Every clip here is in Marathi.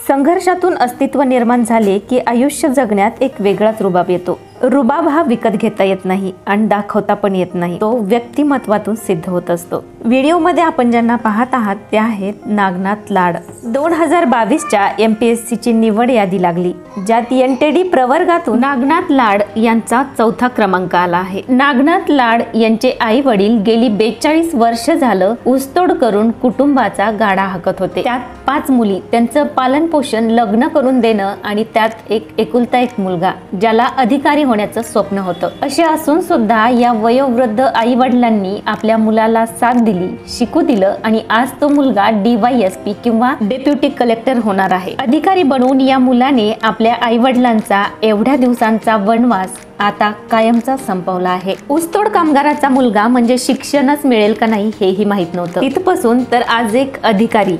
संघर्षातून अस्तित्व निर्माण झाले की आयुष्य जगण्यात एक वेगळाच रुबाब येतो। रुबाब हा विकत घेता येत नाही आणि दाखवता पण येत नाही, तो व्यक्तिमत्वातून सिद्ध होत असतो। व्हिडिओमध्ये आपण ज्यांना पाहत आहात ते आहेत नागनाथ लाड। 2022च्या MPSC ची निवड यादी लागली, ज्यात NTD प्रवर्गातून नागनाथ लाड यांचा 4था क्रमांक आला आहे। नागनाथ लाड यांचे आई वडील गेली 42 वर्ष झालं ऊसतोड करून कुटुंबाचा गाडा हाकत होते। त्यात 5 मुली, त्यांचं पालन पोषण, लग्न करून देणं आणि त्यात एक एकुलता एक मुलगा ज्याला अधिकारी होण्याचं स्वप्न होतं। असे असून सुद्धा या वयोवृद्ध आई वडिलांनी आपल्या मुलाला साथ दिली, शिकू दिलं आणि आज तो मुलगा DYSP किंवा डेप्युटी कलेक्टर होणार आहे। अधिकारी बनवून या मुलाने आपल्या आई वडिलांचा एवढ्या दिवसांचा वनवास आता कायमचा संपवला आहे। ऊसतोड कामगाराचा मुलगा म्हणजे शिक्षणच मिळेल का नाही हेही माहित नव्हतं। तिथपासून तर आज एक अधिकारी,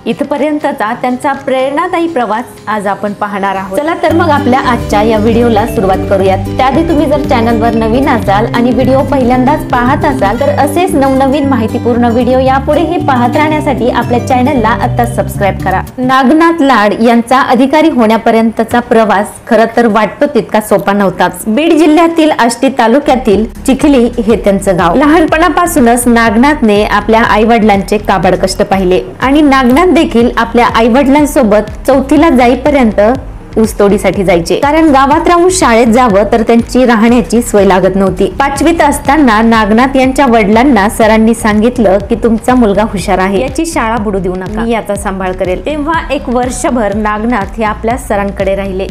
इथपर्यंतचा त्यांचा प्रेरणादायी प्रवास आज आपण पाहणार आहोत। चला तर मग आपल्या आजच्या या व्हिडिओला सुरुवात करूयात। त्याआधी तुम्ही जर चॅनलवर नवीन असाल आणि व्हिडिओ पहिल्यांदाच पाहत असाल तर असेच नवनवीन माहितीपूर्ण व्हिडिओ यापुढेही पाहत राहण्यासाठी आपल्या चॅनलला आता सबस्क्राइब करा। नागनाथ लाड यांचा अधिकारी होण्यापर्यंतचा प्रवास खरं तर वाटतो तितका सोपा नव्हताच। बीड जिल्ह्यातील आष्टी तालुक्यातील चिखली हे त्यांचं गाव। लहानपणापासूनच नागनाथने आपल्या आई वडिलांचे काबाड कष्ट पाहिले आणि नागनाथ देखील आपल्या आई वडिलांसोबत 4थीला जाईपर्यंत ऊसतोडीसाठी जायचे, कारण गावात राहून शाळेत जावं तर त्यांची राहण्याची सोय लागत नव्हती। 5वीत असताना नागनाथ यांच्या वडिलांना सरांनी सांगितलं की तुमचा मुलगा हुशार आहे, याची शाळा बुडू देऊ नका, मी याचा सांभाळ करेल। तेव्हा एक वर्षभर नागनाथ हे आपल्या सरांकडे राहिले।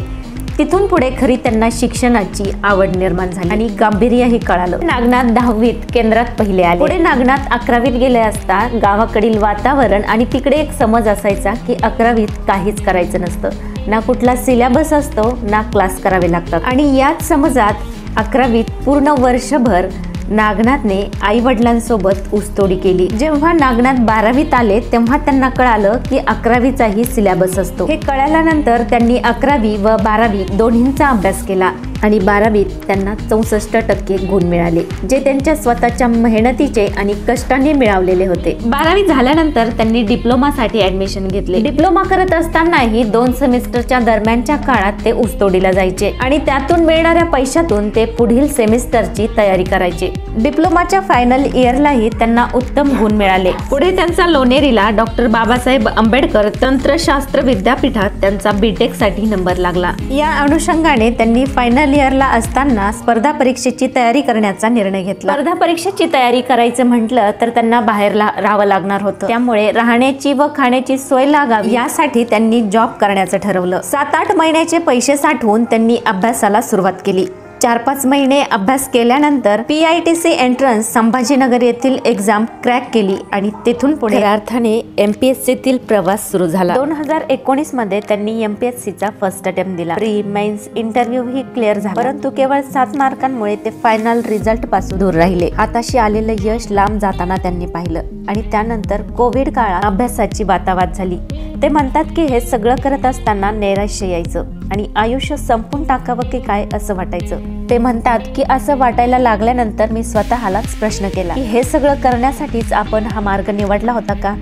तिथून पुढे खरी त्यांना शिक्षणाची आवड निर्माण झाली आणि गांभीर्यही कळालं। नागनाथ 10वीत केंद्रात पहिले आले। पुढे नागनाथ 11वीत गेले असता गावाकडील वातावरण आणि तिकडे एक समज असायचा की 11वीत काहीच करायचं नसतं, ना कुठला सिलेबस असतो ना क्लास करावे लागतात। आणि याच समजात 11वीत पूर्ण वर्षभर नागनाथने आई वडिलांसोबत ऊसतोडी केली। जेव्हा नागनाथ 12वीत आले तेव्हा त्यांना कळालं की 11वीचाही सिलेबस असतो। हे कळाल्यानंतर त्यांनी 11वी व 12वी दोन्हींचा अभ्यास केला आणि 12वीत त्यांना 64% गुण मिळाले, जे त्यांच्या स्वतःच्या मेहनतीचे आणि कष्टाने मिळवलेले होते। 12वी झाल्यानंतर त्यांनी डिप्लोमासाठी ऍडमिशन घेतले। डिप्लोमा करत असतानाही 2 सेमिस्टरच्या दरम्यानच्या काळात ते ऊसतोडीला जायचे आणि त्यातून मिळणाऱ्या पैशातून ते पुढील सेमिस्टरची तयारी करायचे। डिप्लोमाच्या फायनल इयरलाही त्यांना उत्तम गुण मिळाले। पुढे त्यांचा लोणेरीला डॉक्टर बाबासाहेब आंबेडकर तंत्रशास्त्र विद्यापीठात त्यांचा BTech साठी नंबर लागला। या अनुषंगाने त्यांनी फायनल इयरला असताना स्पर्धा परीक्षेची तयारी करण्याचा निर्णय घेतला। स्पर्धा परीक्षेची तयारी करायचं म्हटलं तर त्यांना बाहेर राहावं लागणार होतं, त्यामुळे राहण्याची व खाण्याची सोय लागावी यासाठी त्यांनी जॉब करण्याचं ठरवलं। 7-8 महिन्याचे पैसे साठवून त्यांनी अभ्यासाला सुरुवात केली। 4-5 महिने अभ्यास केल्यानंतर PITC एंट्रन्स संभाजीनगर येथील एक्झाम क्रॅक केली आणि तिथून पुढे अर्थाने MPSC तील प्रवास सुरू झाला। 2019 मध्ये त्यांनी MPSC चा फर्स्ट अटेम्प्ट दिला। प्री मेन्स इंटरव्ह्यू ही क्लिअर झाला, परंतु केवळ 7 मार्कांमुळे ते फायनल रिझल्ट पासून दूर राहिले। हाताशी आलेलं यश लांब जाताना त्यांनी पाहिलं आणि त्यानंतर कोविड काळात अभ्यासाची वातावात झाली। ते म्हणतात की हे सगळं करत असताना नैराश्य यायचं आणि आयुष्य संपून टाकावं की काय असं वाटायचं। ते म्हणतात की असं वाटायला लागल्यानंतर मी स्वतःलाच प्रश्न केला की हे सगळं करण्यासाठीच आपण हा मार्ग निवडला होता का?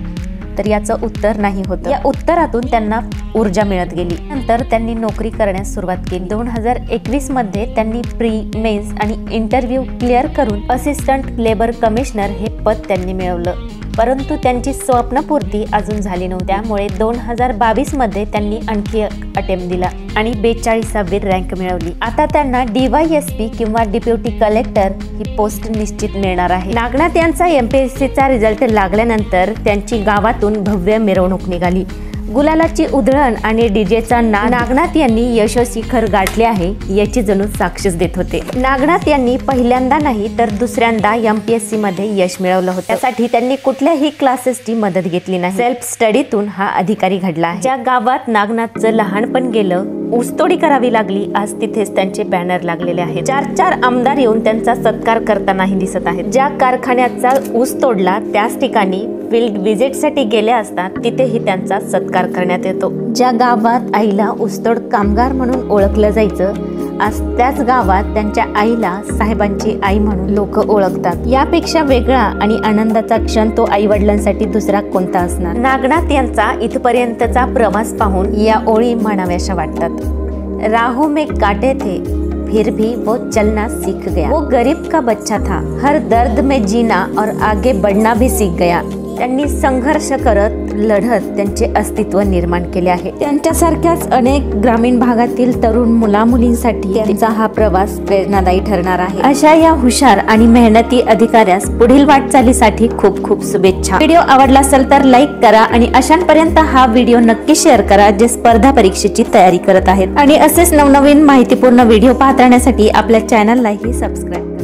तर याचं उत्तर नाही होतं। या उत्तरातून त्यांना ऊर्जा मिळत गेली। नंतर त्यांनी नोकरी करण्यास सुरुवात केली। 2021 मध्ये त्यांनी प्री मेन्स आणि इंटरव्ह्यू क्लिअर करून असिस्टंट लेबर कमिशनर हे पद त्यांनी मिळवलं, परंतु त्यांची स्वप्नपूर्ती अजून झाली नव्हती। त्यामुळे 2022 मध्ये त्यांनी आणखी अटेम्प्ट दिला आणि 42वी रँक मिळवली। आता त्यांना DYSP किंवा डेप्युटी कलेक्टर ही पोस्ट निश्चित मिळणार आहे। नागनाथ यांचा MPSC चा रिझल्ट लागल्यानंतर त्यांची गावातून भव्य मिरवणूक निघाली। गुलालाची उधळण आणि डीजेचा नागनाथ यांनी यशोशिखर गाठले आहे याची जणू साक्षीच देत होते। नागनाथ यांनी पहिल्यांदा नाही तर दुसऱ्यांदा MPSC मध्ये यश मिळवलं होतं। त्यासाठी त्यांनी कुठल्याही क्लासेसची मदत घेतली नाही, सेल्फ स्टडीतून हा अधिकारी घडला आहे। ज्या गावात नागनाथचं लहानपण गेलं, ऊसतोडी करावी लागली, आज तिथेच त्यांचे बॅनर लागलेले आहेत। 4 आमदार येऊन त्यांचा सत्कार करतानाही दिसत आहेत। ज्या कारखान्याचा ऊस तोडला त्याच ठिकाणी फील्ड व्हिजिट साठी गेले असता तिथेही त्यांचा सत्कार करण्यात येतो। ज्या गावात आईला ऊसतोड कामगार म्हणून ओळखलं जायचं, आज त्याच गावात त्यांच्या आईला साहेबांची आई म्हणून लोक ओळखतात। यापेक्षा वेगळा आणि आनंदाचा क्षण तो आई वडिलांसाठी दुसरा कोणता असणार। नागनाथ यांचा इथपर्यंतचा प्रवास पाहून या ओळी म्हणाव्याशा वाटतात। राहों में काटे थे फिर भी वो चलना सीख गया, वो गरीब का बच्चा था, हर दर्द में जीना और आगे बढ़ना भी सीख गया। त्यांनी संघर्ष करत लढत त्यांचे अस्तित्व निर्माण केले आहे। त्यांच्यासारख्याच अनेक ग्रामीण भागातील तरुण मुलामुलींसाठी त्यांचा हा प्रवास प्रेरणादायी ठरणार आहे। अशा या हुशार आणि मेहनती अधिकाऱ्यास पुढील वाटचालीसाठी खूप खूप शुभेच्छा। व्हिडिओ आवडला असेल तर लाईक करा आणि अशांपर्यंत हा व्हिडिओ नक्की शेअर करा जे स्पर्धा परीक्षेची तयारी करत आहेत। आणि असेच नवनवीन माहितीपूर्ण व्हिडिओ पाहत राहण्यासाठी आपल्या चॅनललाही सबस्क्राईब